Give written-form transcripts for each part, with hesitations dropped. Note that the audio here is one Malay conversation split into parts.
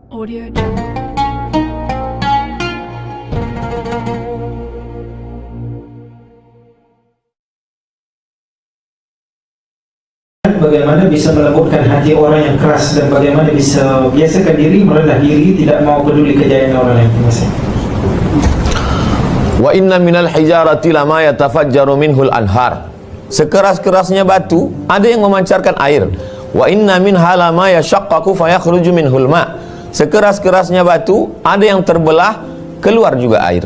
Audio Jungle. Bagaimana bisa melembutkan hati orang yang keras dan bagaimana bisa biasakan diri, merendah diri, tidak mau peduli kejayaan orang lain. Terima kasih. Wa inna minal hijarati lama yatafajjaru minhul anhar. Sekeras-kerasnya batu ada yang memancarkan air. Wa inna minha lama yashaqqaqu fayakhruju minhul ma. Sekeras-kerasnya batu ada yang terbelah, keluar juga air.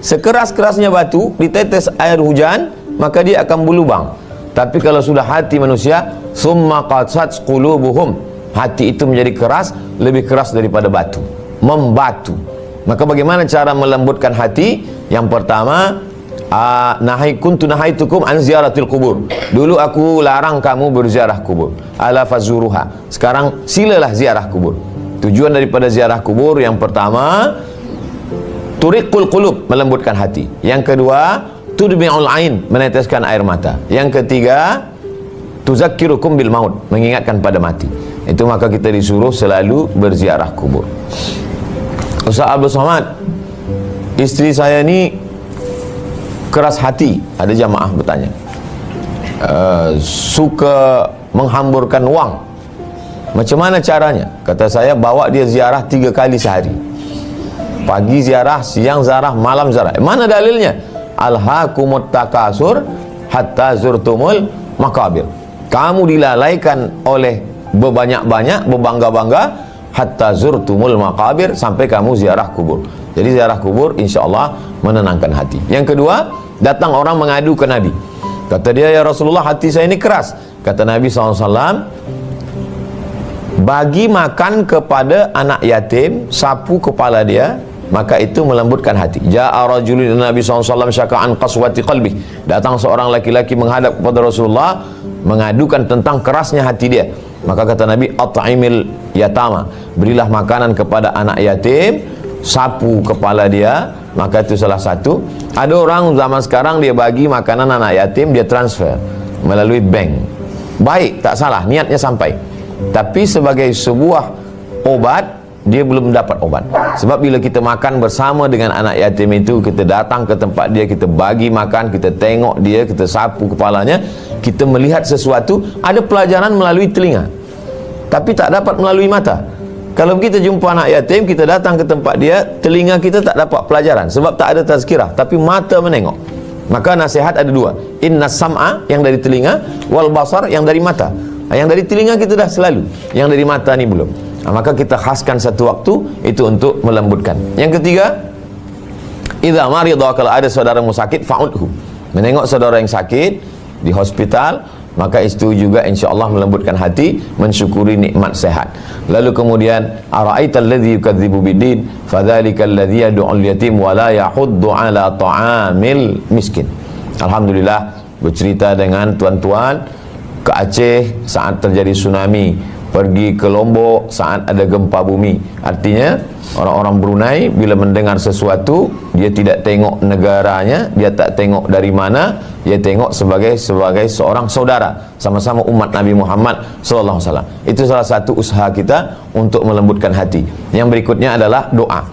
Sekeras-kerasnya batu ditetes air hujan, maka dia akan berlubang. Tapi kalau sudah hati manusia, summa qasat qulubuhum, hati itu menjadi keras, lebih keras daripada batu, membatu. Maka bagaimana cara melembutkan hati? Yang pertama, kuntu nahaitukum an ziyaratil kubur. Dulu aku larang kamu berziarah kubur. Ala fazuruha. Sekarang silalah ziarah kubur. Tujuan daripada ziarah kubur yang pertama, turiqul qulub, melembutkan hati. Yang kedua, tudmi'ul ain, meneteskan air mata. Yang ketiga, tuzakkirukum bil maut, mengingatkan pada mati. Itu maka kita disuruh selalu berziarah kubur. Ustaz Abdul Somad, istri saya ni keras hati. Ada jamaah bertanya, suka menghamburkan wang. Macam mana caranya? Kata saya, bawa dia ziarah 3 kali sehari. Pagi ziarah, siang ziarah, malam ziarah. Mana dalilnya? Alhaakumut takasur hatta zurtumul makabir. Kamu dilalaikan oleh berbanyak-banyak, berbangga-bangga, hatta zurtumul makabir, sampai kamu ziarah kubur. Jadi ziarah kubur insya-Allah menenangkan hati. Yang kedua, datang orang mengadu ke Nabi. Kata dia, ya Rasulullah, hati saya ini keras. Kata Nabi SAW, bagi makan kepada anak yatim, sapu kepala dia, maka itu melembutkan hati. Ja'a rajulun Nabi SAW syaka'an qaswati qalbi. Datang seorang laki-laki menghadap kepada Rasulullah, mengadukan tentang kerasnya hati dia. Maka kata Nabi, at'imil yatama, berilah makanan kepada anak yatim, sapu kepala dia. Maka itu salah satu. Ada orang zaman sekarang dia bagi makanan anak yatim, dia transfer melalui bank. Baik, tak salah, niatnya sampai. Tapi sebagai sebuah obat, dia belum dapat obat. Sebab bila kita makan bersama dengan anak yatim itu, kita datang ke tempat dia, kita bagi makan, kita tengok dia, kita sapu kepalanya, kita melihat sesuatu. Ada pelajaran melalui telinga, tapi tak dapat melalui mata. Kalau kita jumpa anak yatim, kita datang ke tempat dia, telinga kita tak dapat pelajaran sebab tak ada tazkirah, tapi mata menengok. Maka nasihat ada 2. Inna sam'a, yang dari telinga, wal basar, yang dari mata. Yang dari telinga kita dah selalu, yang dari mata ni belum. Maka kita khaskan satu waktu itu untuk melembutkan. Yang ketiga, idza marida, kalau ada saudaramu sakit, fa'udhu, menengok saudara yang sakit di hospital, maka itu juga insya-Allah melembutkan hati, mensyukuri nikmat sehat. Lalu kemudian, ara'aital ladzi yukadzibu biddin, fadzalikal ladzi yad'ul yatim wa la yahuddu 'ala ta'amil miskin. Alhamdulillah, bercerita dengan tuan-tuan ke Aceh saat terjadi tsunami, pergi ke Lombok saat ada gempa bumi. Artinya orang-orang Brunei bila mendengar sesuatu, dia tidak tengok negaranya, dia tak tengok dari mana, dia tengok sebagai seorang saudara, sama-sama umat Nabi Muhammad SAW. Itu salah satu usaha kita untuk melembutkan hati. Yang berikutnya adalah doa.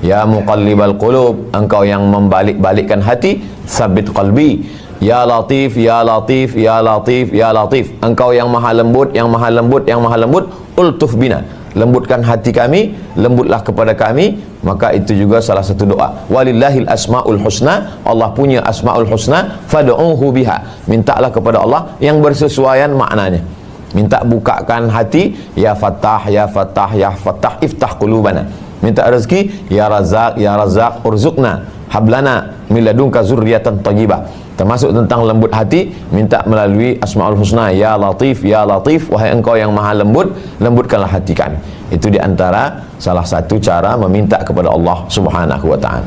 Ya muqallibal qulub, engkau yang membalik-balikkan hati, sabit qalbi. Ya Latif, Ya Latif, Ya Latif, Ya Latif, engkau yang maha lembut, yang maha lembut, yang maha lembut, ultuf bina, lembutkan hati kami, lembutlah kepada kami. Maka itu juga salah satu doa. Walillahil asmaul husna, Allah punya asmaul husna, fad'uhu biha, mintalah kepada Allah yang bersesuaian maknanya. Minta bukakan hati, ya Fattah, ya Fattah, ya Fattah, iftah qulubana. Minta rezeki, ya Razak, ya Razak, urzuqna, hablana min ladunka zurriyatan thayyibah. Termasuk tentang lembut hati, minta melalui Asmaul Husna, Ya Latif, Ya Latif, wahai engkau yang maha lembut, lembutkanlah hati kami. Itu diantara salah satu cara meminta kepada Allah Subhanahu wa ta'ala.